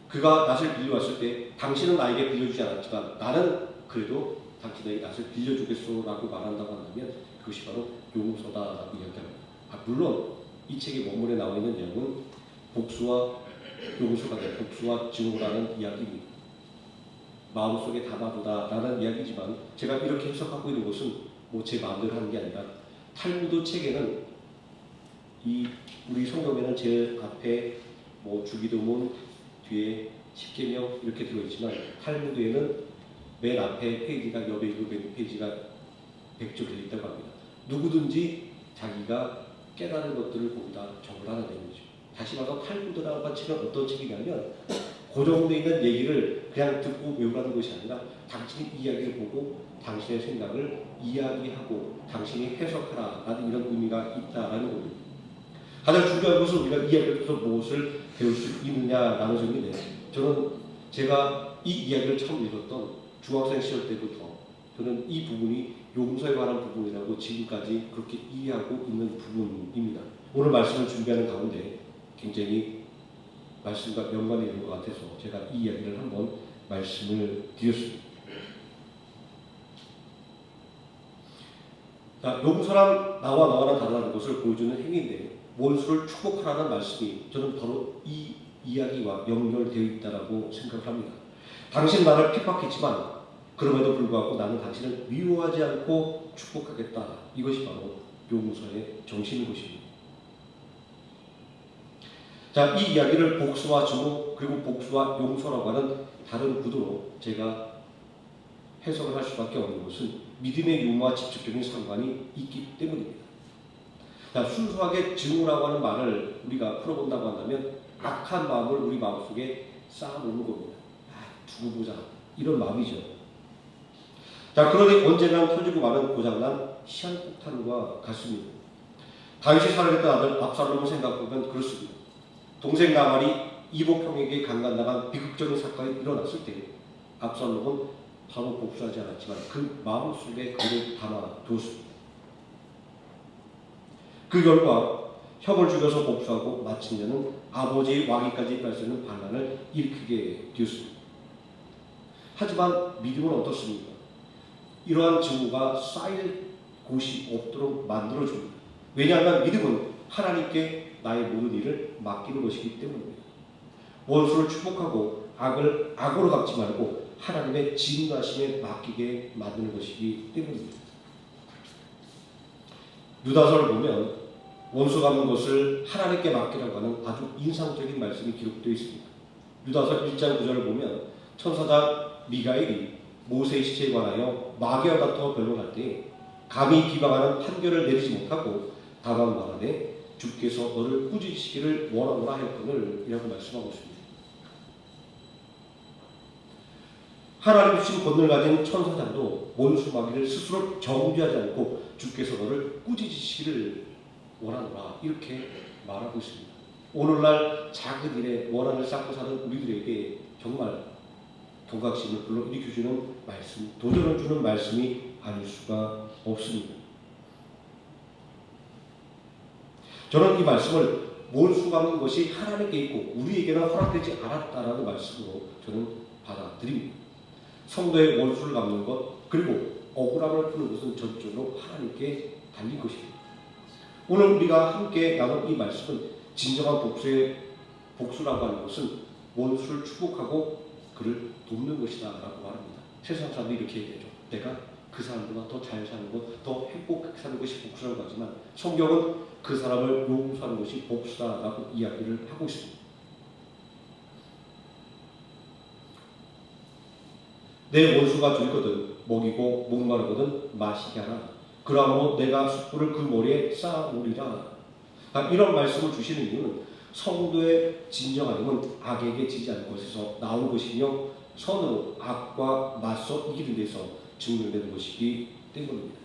그가 낫을 빌리러 왔을 때 당신은 나에게 빌려주지 않았지만 나는 그래도 당신에게 낫을 빌려주겠소 라고 말한다고 한다면 그것이 바로 용서다 라고 이야기합니다. 물론 이 책의 원문에 나와 있는 내용은 복수와 용서가 된 복수와 증오라는 이야기입니다. 마음속에 담아두다라는 이야기지만 제가 이렇게 해석하고 있는 것은 뭐 제 마음대로 하는 게 아니라 탈무드 책에는 이 우리 성경에는 제 앞에 뭐 주기도문 뒤에 십계명 이렇게 들어있지만 탈무드에는 맨 앞에 페이지가 여백이고 맨 페이지가 백조되어 있다고 합니다. 누구든지 자기가 깨달은 것들을 거기다 적으라는 내용이죠. 다시 말해서 탈무드라고 책은 어떤 책이냐면 고정되어 있는 얘기를 그냥 듣고 외우라는 것이 아니라 당신이 이야기를 보고 당신의 생각을 이야기하고 당신이 해석하라라는 이런 의미가 있다라는 겁니다. 가장 중요한 것은 우리가 이야기를 통해서 무엇을 배울 수 있느냐라는 점인데 저는 제가 이 이야기를 처음 읽었던 중학생 시절 때부터 저는 이 부분이 용서에 관한 부분이라고 지금까지 그렇게 이해하고 있는 부분입니다. 오늘 말씀을 준비하는 가운데 굉장히 말씀과 연관이 있는 것 같아서 제가 이 이야기를 한번 말씀을 드렸습니다. 자, 용서란 나와 너와는 다르다는 것을 보여주는 행위인데 원수를 축복하라는 말씀이 저는 바로 이 이야기와 연결되어 있다고 생각을 합니다. 당신 나를 핍박했지만 그럼에도 불구하고 나는 당신을 미워하지 않고 축복하겠다. 이것이 바로 용서의 정신인 것입니다. 자, 이 이야기를 복수와 증오 그리고 복수와 용서라고 하는 다른 구도로 제가 해석을 할 수밖에 없는 것은 믿음의 유무와 직접적인 상관이 있기 때문입니다. 자, 순수하게 증오라고 하는 말을 우리가 풀어본다고 한다면 악한 마음을 우리 마음속에 쌓아놓는 겁니다. 두고 보자 이런 마음이죠. 자, 그러니 언젠가 터지고 마는 고장난 시한폭탄과 같습니다. 다윗이 살아있던 아들 압살롬을 생각해보면 그렇습니다. 동생 나발이 이복 형에게 강간당한 비극적인 사건이 일어났을 때 압살롬은 바로 복수하지 않았지만 그 마음속에 그를 담아두었습니다. 그 결과 형을 죽여서 복수하고 마침내는 아버지의 왕위까지 발생하는 반란을 일으키게 되었습니다. 하지만 믿음은 어떻습니까? 이러한 증오가 쌓일 곳이 없도록 만들어줍니다. 왜냐하면 믿음은 하나님께 나의 모든 일을 맡기는 것이기 때문입니다. 원수를 축복하고 악을 악으로 갚지 말고 하나님의 진노하심에 맡기게 만드는 것이기 때문입니다. 유다서를 보면 원수 갚는 것을 하나님께 맡기라고 하는 아주 인상적인 말씀이 기록되어 있습니다. 유다서 1장 9절을 보면 천사장 미가엘이 모세의 시체에 관하여 마귀와 같아 변론할 때 감히 비방하는 판결을 내리지 못하고 다만 말하되 주께서 너를 꾸짖으시기를 원하노라 하였거늘 이라고 말씀하고 있습니다. 하나님 주신 권능을 가진 천사장도 원수 마귀를 스스로 정죄하지 않고 주께서 너를 꾸짖으시기를 원하노라 이렇게 말하고 있습니다. 오늘날 작은 일에 원한을 쌓고 사는 우리들에게 정말 경각심을 불러일으켜주는 말씀, 도전을 주는 말씀이 아닐 수가 없습니다. 저는 이 말씀을 원수 갚는 것이 하나님께 있고 우리에게는 허락되지 않았다라는 말씀으로 저는 받아들입니다. 성도의 원수를 갚는 것 그리고 억울함을 푸는 것은 전적으로 하나님께 달린 것입니다. 오늘 우리가 함께 나눈 이 말씀은 진정한 복수라고 하는 것은 원수를 축복하고 그를 돕는 것이다 라고 말합니다. 세상 사람들이 이렇게 얘기하죠. 내가 그 사람보다 더 잘 사는 것, 더 행복하게 사는 것이 복수라고 하지만 성경은 그 사람을 용서하는 것이 복수다라고 이야기를 하고 있습니다. 내 원수가 줄거든 먹이고 목마르거든 마시게 하라. 그러므로 내가 숯불을 그 머리에 쌓아놓으리라. 이런 말씀을 주시는 이유는 성도의 진정한 힘은 악에게 지지 않는 것에서 나오는 것이며 선으로 악과 맞서 이기는 데서 증명되는 것이기 때문입니다.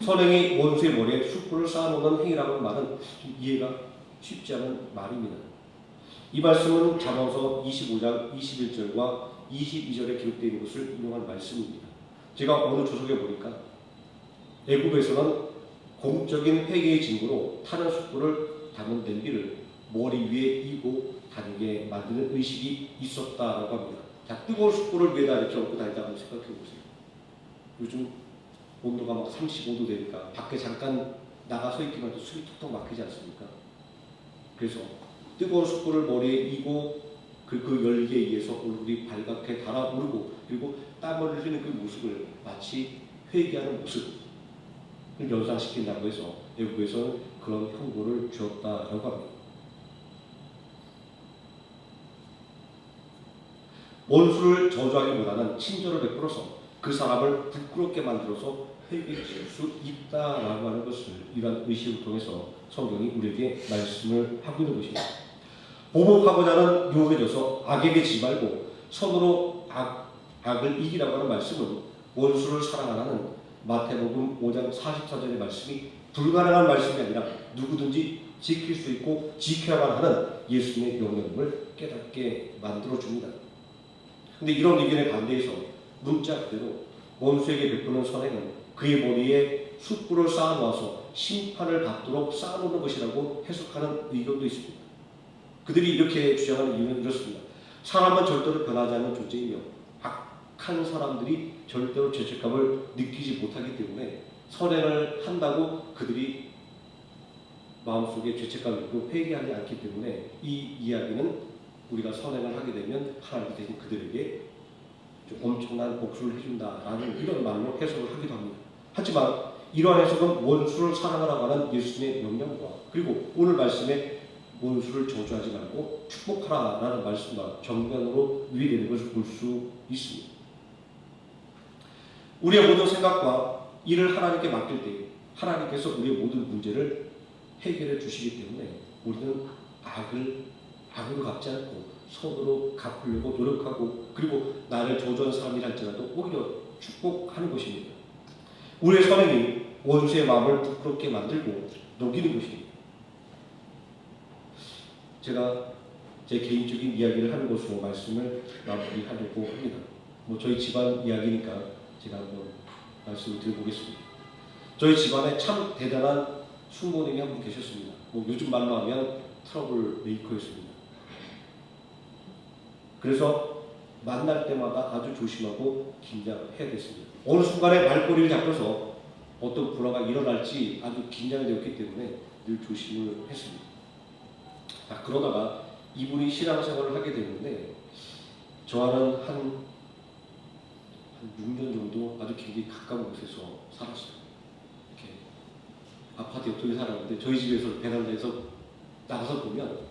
선행이 원수의 머리에 숯불을 쌓아놓는 행위라는 말은 이해가 쉽지 않은 말입니다. 이 말씀은 잠언서 25장 21절과 22절에 기록되어 있는 것을 인용한 말씀입니다. 제가 어느 조석에 보니까 애굽에서는 공적인 회개의 증거로 타는 숯불을 담은 냄비를 머리 위에 이고 다니게 만드는 의식이 있었다라고 합니다. 자, 뜨거운 숯불을 위에다 이렇게 얹고 다닌다고 한번 생각해 보세요. 요즘 온도가 막 35도 되니까 밖에 잠깐 나가 서 있기만 해도 숨이 턱턱 막히지 않습니까? 그래서 뜨거운 숯불을 머리에 이고 그 열기에 의해서 얼굴이 발갛게 달아오르고 그리고 땀을 흘리는 그 모습을 마치 회개하는 모습을 연상시킨다고 해서 외국에서는 그런 형벌을 주었다라고 합니다. 원수를 저주하기보다는 친절을 베풀어서 그 사람을 부끄럽게 만들어서 회개시킬 수 있다라고 하는 것을 이러한 의식을 통해서 성경이 우리에게 말씀을 하고 있는 것입니다. 보복하고자 하는 유혹에 져서 악에게 지지 말고 선으로 악을 이기라고 하는 말씀은 원수를 사랑하라는 마태복음 5장 44절의 말씀이 불가능한 말씀이 아니라 누구든지 지킬 수 있고 지켜야만 하는 예수님의 명령을 깨닫게 만들어줍니다. 근데 이런 의견에 반대해서 문자 그대로 원수에게 베푸는 선행은 그의 머리에 숯불을 쌓아놓아서 심판을 받도록 쌓아놓는 것이라고 해석하는 의견도 있습니다. 그들이 이렇게 주장하는 이유는 이렇습니다. 사람은 절대로 변하지 않는 존재이며 악한 사람들이 절대로 죄책감을 느끼지 못하기 때문에 선행을 한다고 그들이 마음속에 죄책감을 느끼고 회개하지 않기 때문에 이 이야기는 우리가 선행을 하게 되면 하나님께서 그들에게 엄청난 복수를 해준다라는 이런 말로 해석을 하기도 합니다. 하지만 이러한 해석은 원수를 사랑하라고 하는 예수님의 명령과 그리고 오늘 말씀에 원수를 저주하지 말고 축복하라라는 말씀과 정면으로 위배되는 것을 볼 수 있습니다. 우리의 모든 생각과 일을 하나님께 맡길 때 하나님께서 우리의 모든 문제를 해결해 주시기 때문에 우리는 악으로 갚지 않고 선으로 갚으려고 노력하고 그리고 나를 저주한 사람이라 할지라도 오히려 축복하는 것입니다. 우리의 선행이 원수의 마음을 부끄럽게 만들고 녹이는 것입니다. 제가 제 개인적인 이야기를 하는 것으로 말씀을 마무리하려고 합니다. 저희 집안 이야기니까 제가 한번 말씀을 드려보겠습니다. 저희 집안에 참 대단한 숙모님이 한 분 계셨습니다. 요즘 말로 하면 트러블 메이커였습니다. 그래서 만날 때마다 아주 조심하고 긴장해야 됐습니다. 어느 순간에 말꼬리를 잡혀서 어떤 불화가 일어날지 아주 긴장되었기 때문에 늘 조심을 했습니다. 그러다가 이분이 신앙생활을 하게 됐는데 저와는 한 6년 정도 아주 굉장히 가까운 곳에서 살았어요. 이렇게 아파트 옆동에 살았는데 저희 집에서 베란다에서 나가서 보면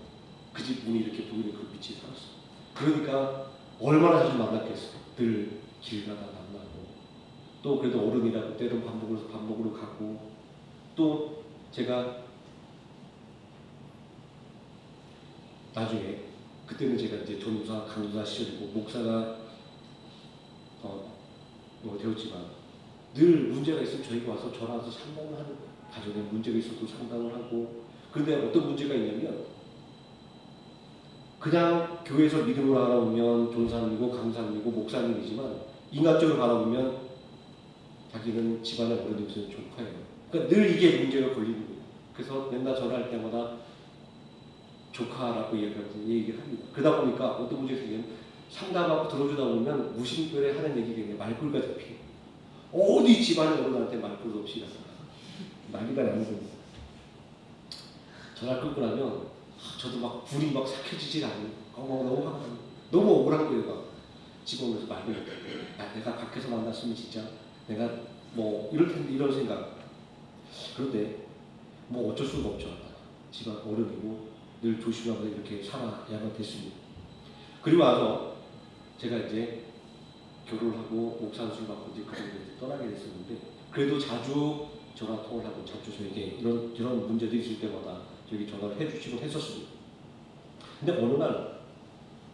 그 집 문이 이렇게 보이는 그 위치에 살았어요. 그러니까 얼마나 자주 만났겠어요. 늘 길 가다 만나고 또 그래도 어른이라고 때론 밥 먹으러 가고 또 제가 나중에 그때는 제가 이제 전도사 강도사 시절이고 목사가 되었지만 늘 문제가 있으면 저희가 와서 전화 와서 상담을 하는 거예요. 가정에 문제가 있어도 상담을 하고 그런데 어떤 문제가 있냐면 그냥 교회에서 믿음으로 알아보면 전사님이고 강사님이고 목사님이지만 인간적으로 바라보면 자기는 집안의 어른이면서 조카예요. 그러니까 늘 이게 문제가 걸리는 거예요. 그래서 맨날 전화할 때마다 조카라고 얘기를 합니다. 그러다 보니까 어떤 문제가 생기면 상담하고 들어주다 보면 무심결에 하는 얘기가 있는데 말꿀과 잡히고 어디 집안의 어른한테 말꿀 없이 난리가 나는 겁니다. 전화 끊고 나면 저도 막 불이 막 삭혀지질 않아요. 너무 화가 나요. 너무 억울한 거예요. 집어오면서 말을 내가 밖에서 만났으면 진짜 내가 이럴 텐데 이런 생각. 그런데 어쩔 수가 없죠. 집안 어른이고 늘 조심하면서 이렇게 살아야만 됐습니다. 그리고 와서 제가 이제 결혼을 하고 목사안수를 받고 이제 그쪽으로 떠나게 됐었는데 그래도 자주 전화 통화를 하고 자주 저에게 이런 문제들이 있을 때마다 저에게 전화를 해주시곤 했었습니다. 근데 어느 날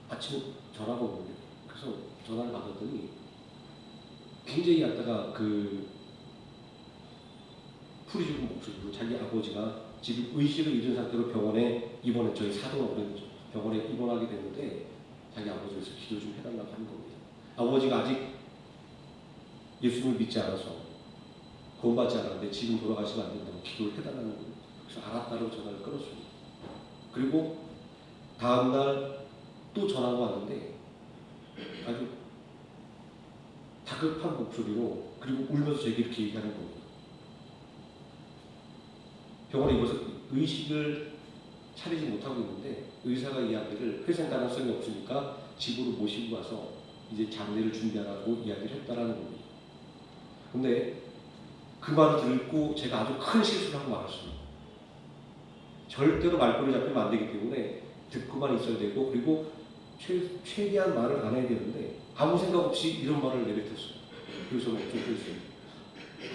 아침에 전화가 오는데 그래서 전화를 받았더니 굉장히 약다가 풀이 죽은 목소리로 자기 아버지가 지금 의식을 잃은 상태로 병원에 입원해 저희 사돈 어른 병원에 입원하게 됐는데 자기 아버지에서 기도 좀 해달라고 하는 겁니다. 아버지가 아직 예수님을 믿지 않아서 구원받지 않았는데 지금 돌아가시면 안 된다고 기도를 해달라는 거예요. 그래서 알았다고 전화를 끊었습니다. 그리고 다음날 또 전화가 왔는데 아주 다급한 목소리로 그리고 울면서 저에게 이렇게 얘기하는 겁니다. 병원에 입원해서 의식을 차리지 못하고 있는데 의사가 이야기를 회생 가능성이 없으니까 집으로 모시고 가서 이제 장례를 준비하라고 이야기를 했다라는 겁니다. 근데 그 말을 듣고 제가 아주 큰 실수를 하고 말았습니다. 절대로 말꼬리 잡히면 안 되기 때문에 듣고만 있어야 되고, 그리고 최대한 말을 안 해야 되는데 아무 생각 없이 이런 말을 내뱉었어요. 그래서 엄청 그랬어요.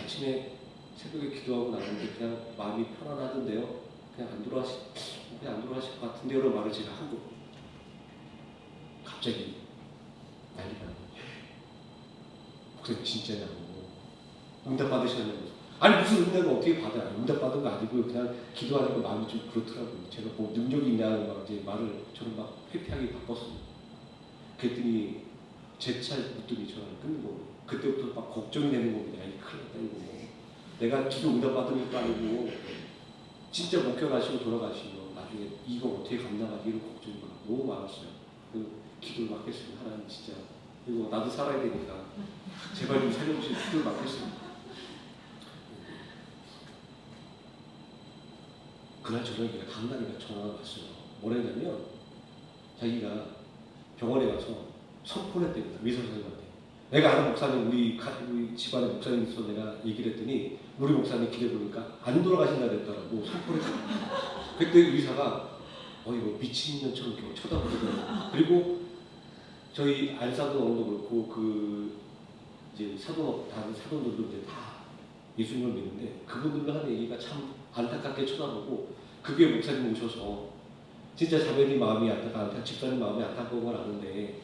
아침에 새벽에 기도하고 나는데 그냥 마음이 편안하던데요. 그냥 안 돌아가실 것 같은데요. 라는 말을 제가 한 거예요. 갑자기 난리가 나요. 목사님 진짜냐고. 응답 받으셨냐고. 아니 무슨 응답을 어떻게 받아요? 응답 받은 거 아니고요. 그냥 기도하니까 마음이 좀 그렇더라고요. 제가 뭐 능력이 있냐는 막 이제 말을 저는 막 회피하게 바꿨습니다. 그랬더니 제 차에 묻더니 전화를 끊는 거예요. 그때부터 막 걱정이 되는 겁니다. 이 큰일 났다 이거. 내가 기도 응답 받은 것도 아니고 진짜 목격하시고 돌아가시면 나중에 이거 어떻게 감당하지 이런 걱정이 막 너무 많았어요. 그 기도를 맡겠습니다. 하나님 진짜 이거 나도 살아야 되니까 제발 좀 살려주시고 기도를 맡겠습니다. 그날 저녁에 다음날에 전화가 왔어요. 뭐랬냐면 자기가 병원에 가서 선포를 했답니다. 의사 선생님한테. 내가 아는 목사님, 우리 집안의 목사님 있어 내가 얘기를 했더니 우리 목사님 기대보니까 안 돌아가신다 그랬더라고. 선포를 했어요. 그때 의사가 이거 미친년처럼 이렇게 쳐다보더라고요. 그리고 저희 안사동도 그렇고 이제 다른 사돈들도 이제 다 예수님을 믿는데 그분들도 하는 얘기가 참 안타깝게 쳐다보고, 그게 목사님 오셔서 진짜 자매님 마음이 안타깝고 집사님 마음이 안타까운 걸 아는데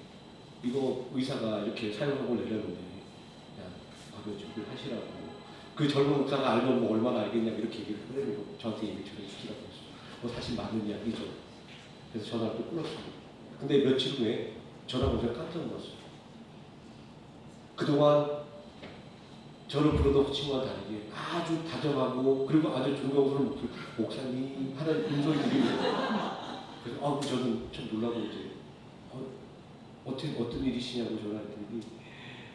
이거 의사가 이렇게 사용하고 내렸는데 그냥 이거 준비를 하시라고. 그 젊은 목사가 알면 뭐 얼마나 알겠냐 이렇게 얘기를 하더니 저한테 얘기 전해주시라고 했어요. 사실 맞는 이야기죠. 그래서 전화를 또 끊었습니다. 근데 며칠 후에 전화가 오자 깜짝 놀랐어요. 그동안 저를 부르던 친구와 다르게 아주 다정하고 그리고 아주 존경스러운 목사님 하는 음성이 들리네요. 그래서 저는 좀 놀라고 이제 어떤 일이시냐고 전화했더니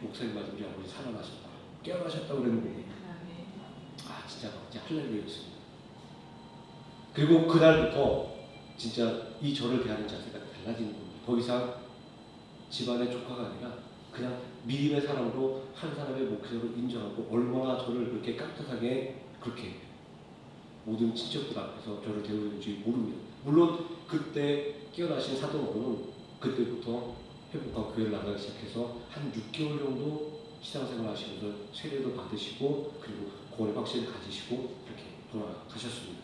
목사님 맞은 우리 아버지 살아나셨다, 깨어나셨다고 그랬는데 진짜 할렐루야였습니다. 그리고 그날부터 진짜 이 저를 대하는 자세가 달라지는 겁니다. 더 이상 집안의 조카가 아니라 그냥 믿음의 사람으로 한 사람의 목회자로 인정하고, 얼마나 저를 그렇게 깍듯하게 그렇게 모든 친척들 앞에서 저를 대우했는지 모릅니다. 물론 그때 깨어나신 사도는 그때부터 회복과 교회를 나가기 시작해서 한 6개월 정도 신앙생활 하시면서 세례도 받으시고 그리고 구원의 확신을 가지시고 이렇게 돌아가셨습니다.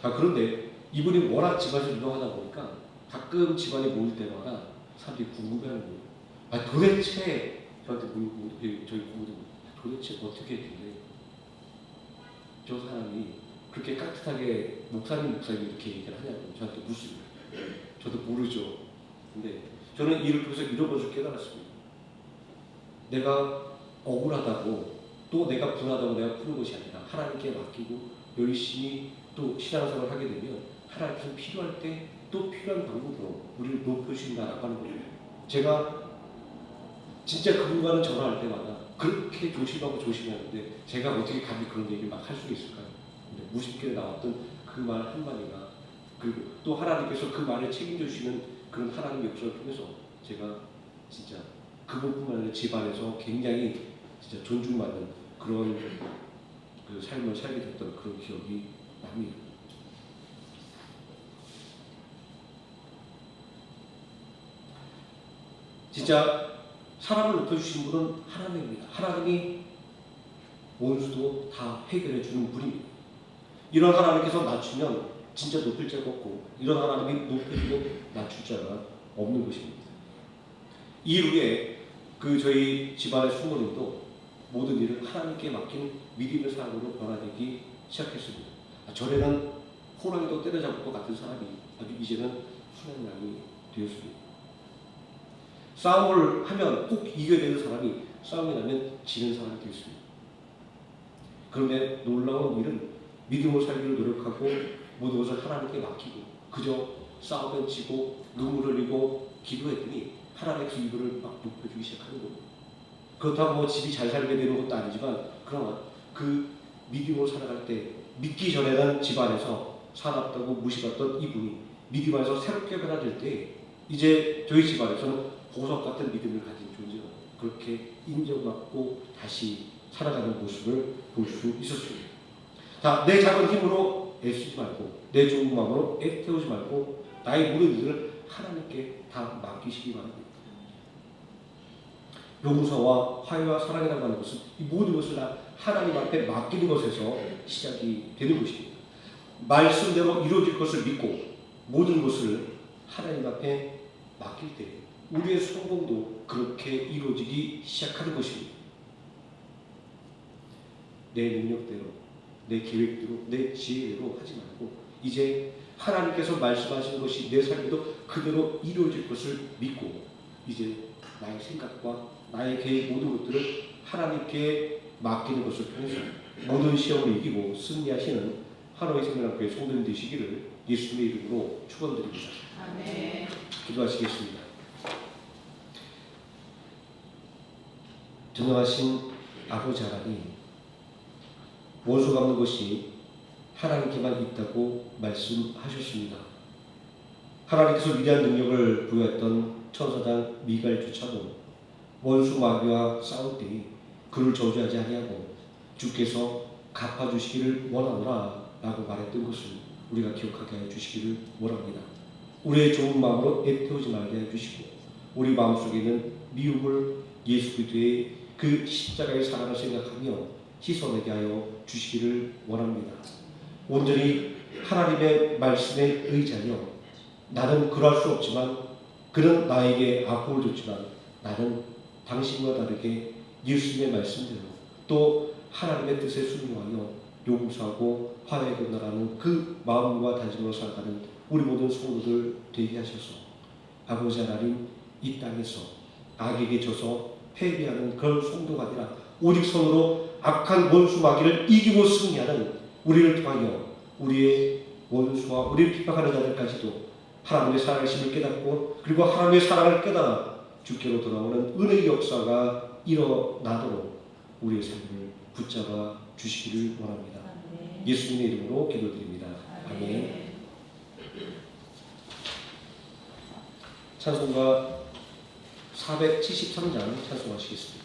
그런데 이분이 워낙 집안에서 유명하다 보니까 가끔 집안에 모일 때마다 사람들이 궁금해하는 거예요. 도대체 저한테 저희 부모도 도대체 어떻게 했길래 저 사람이 그렇게 깍듯하게 목사님 이렇게 얘기를 하냐고 저한테 묻습니다. 저도 모르죠. 근데 저는 이를 통해서 이런 것을 깨달았습니다. 내가 억울하다고 또 내가 분하다고 내가 푸는 것이 아니라 하나님께 맡기고 열심히 또 신앙생활을 하게 되면 하나님께서 필요할 때 또 필요한 방법으로 우리를 높여주신다라고 하는 거예요. 제가 진짜 그분과는 전화할 때마다 그렇게 조심하는데 제가 어떻게 감히 그런 얘기를 막 할 수 있을까요? 근데 무심결에 나왔던 그 말 한마디가, 그리고 또 하나님께서 그 말을 책임져 주시는 그런 하나님의 역사를 통해서 제가 진짜 그분뿐만 아니라 집안에서 굉장히 진짜 존중받는 그런 그 삶을 살게 됐던 그런 기억이 납니다. 진짜 사람을 높여주신 분은 하나님입니다. 하나님이 원수도 다 해결해 주는 분입니다. 이런 하나님께서 낮추면 진짜 높일 자가 없고, 이런 하나님이 높여주면 낮출 자가 없는 것입니다. 이후에 저희 집안의 수모님도 모든 일을 하나님께 맡긴 믿음의 사람으로 변화되기 시작했습니다. 전에는 호랑이도 때려잡을 것 같은 사람이 아주 이제는 순한 양이 되었습니다. 싸움을 하면 꼭 이겨야 되는 사람이 싸움이 나면 지는 사람이 되었습니다. 그런데 놀라운 일은 믿음으로 살기를 노력하고 모든 것을 하나님께 맡기고 그저 싸우면 지고 눈물을 흘리고 기도했더니 하나님의 기도를 막 높여주기 시작하는 겁니다. 그렇다고 집이 잘 살게 되는 것도 아니지만, 그러나 그 믿음으로 살아갈 때 믿기 전에는 집안에서 사납다고 무시받던 이분이 믿음 안에서 새롭게 변화될 때 이제 저희 집안에서는 보석 같은 믿음을 가진 존재로 그렇게 인정받고 다시 살아가는 모습을 볼 수 있었습니다. 자, 내 작은 힘으로 애쓰지 말고 내 좋은 마음으로 애태우지 말고 나의 모든 일을 하나님께 다 맡기시기 바랍니다. 용서와 화해와 사랑이라고 하는 것은 이 모든 것을 다 하나님 앞에 맡기는 것에서 시작이 되는 것입니다. 말씀대로 이루어질 것을 믿고 모든 것을 하나님 앞에 맡길 때 우리의 성공도 그렇게 이루어지기 시작하는 것입니다. 내 능력대로, 내 계획대로, 내 지혜대로 하지 말고 이제 하나님께서 말씀하신 것이 내 삶에도 그대로 이루어질 것을 믿고 이제 나의 생각과 나의 계획 모든 것들을 하나님께 맡기는 것을 통해서 모든 시험을 이기고 승리하시는 하나의 생명학교의 성도님 되시기를 예수님의 이름으로 축원드립니다. 아멘. 기도하시겠습니다. 전능하신 아버지 하나님, 원수 갚는 것이 하나님께만 있다고 말씀하셨습니다. 하나님께서 위대한 능력을 부여했던 천사장 미가엘조차도 원수 마귀와 싸울 때 그를 저주하지 아니하고 주께서 갚아주시기를 원하노라 라고 말했던 것을 우리가 기억하게 해 주시기를 원합니다. 우리의 좋은 마음으로 애태우지 말게 해주시고 우리 마음속에는 미움을 예수 그리스도의 그 십자가의 사랑을 생각하며 씻어내게 하여 주시기를 원합니다. 온전히 하나님의 말씀에 의지하여 나는 그럴 수 없지만 그는 나에게 아픔을 줬지만 나는 당신과 다르게 예수님의 말씀대로 또 하나님의 뜻에 순종하여 용서하고 화해에 건너라는 그 마음과 다짐으로 살아가는 우리 모든 성도들 되게 하셔서 아버지 하나님 이 땅에서 악에게 져서 패배하는 그런 성도가 아니라 오직 손으로 악한 원수 마귀를 이기고 승리하는 우리를 통하여 우리의 원수와 우리를 핍박하는 자들까지도 하나님의 살아계심을 깨닫고 그리고 하나님의 사랑을 깨달아 주께로 돌아오는 은혜의 역사가 일어나도록 우리의 삶을 붙잡아 주시기를 원합니다. 아멘. 예수님의 이름으로 기도드립니다. 아멘. 찬송가 473장 찬송하시겠습니다.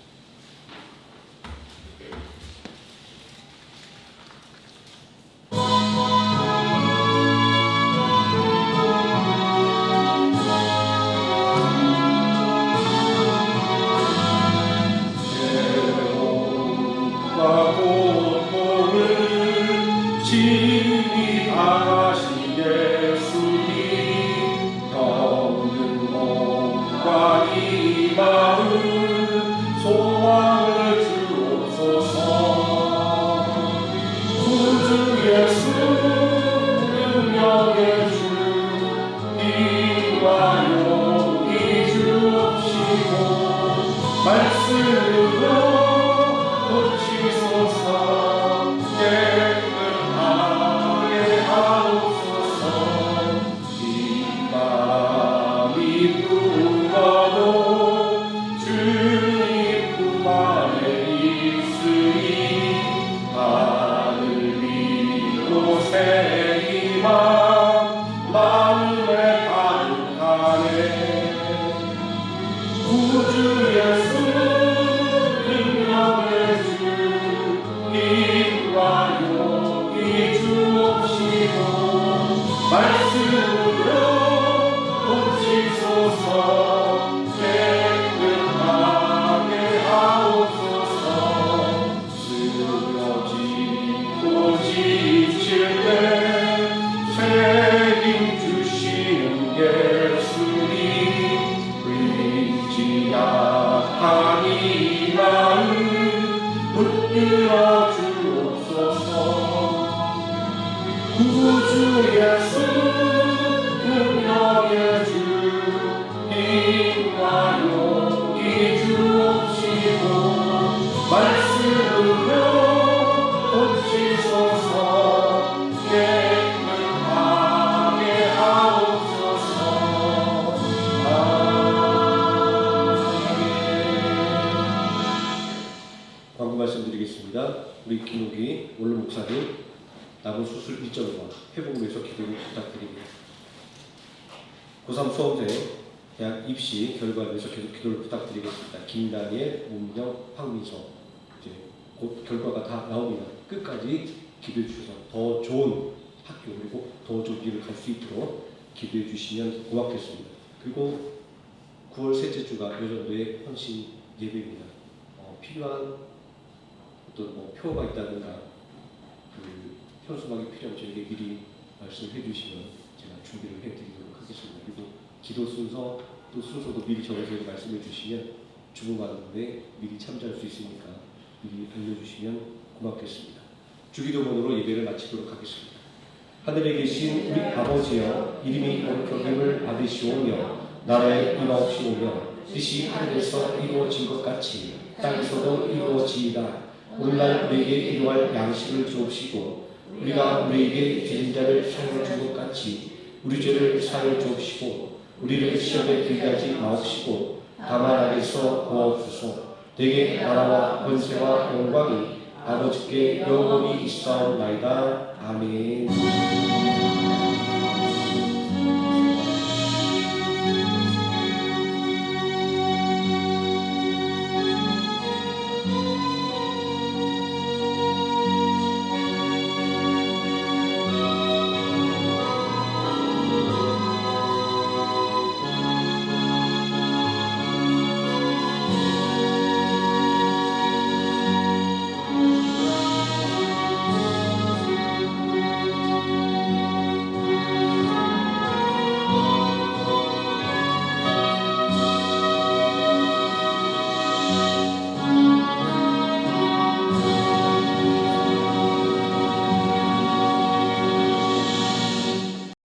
남은 수술 일정과 회복을 위해서 기도를 부탁드립니다. 고3 수험생 대학 입시 결과에 대해서 계속 기도를 부탁드리겠습니다. 김다니엘, 문명, 황민서 이제 곧 결과가 다 나옵니다. 끝까지 기도해 주셔서 더 좋은 학교 그리고 더 좋은 길을 갈 수 있도록 기도해 주시면 고맙겠습니다. 그리고 9월 셋째 주가 여전도의 헌신 예배입니다. 필요한 어떤 표가 있다든가 현수막이 필요하면 저에게 미리 말씀해 주시면 제가 준비를 해드리도록 하겠습니다. 그리고 기도 순서 또 순서도 미리 적어서 말씀해 주시면 주보받는데 미리 참조할 수 있으니까 미리 알려주시면 고맙겠습니다. 주기도문으로 예배를 마치도록 하겠습니다. 하늘에 계신 우리 아버지여, 이름이 거룩함을 받으시오며 나라의 임하옵시오며 뜻이 하늘에서 이루어진 것 같이 땅에서도 이루어지이다. 오늘날 우리에게 일용할 양식을 주옵시고 우리가 우리에게 죄진 자를 사하여 준 것 같이 우리 죄를 사하여 주옵시고 우리를 시험에 들게 하지 마옵시고 다만 악에서 구하옵소서. 내게 나라와 권세와 영광이 아버지께 영원히 있사옵나이다. 아멘.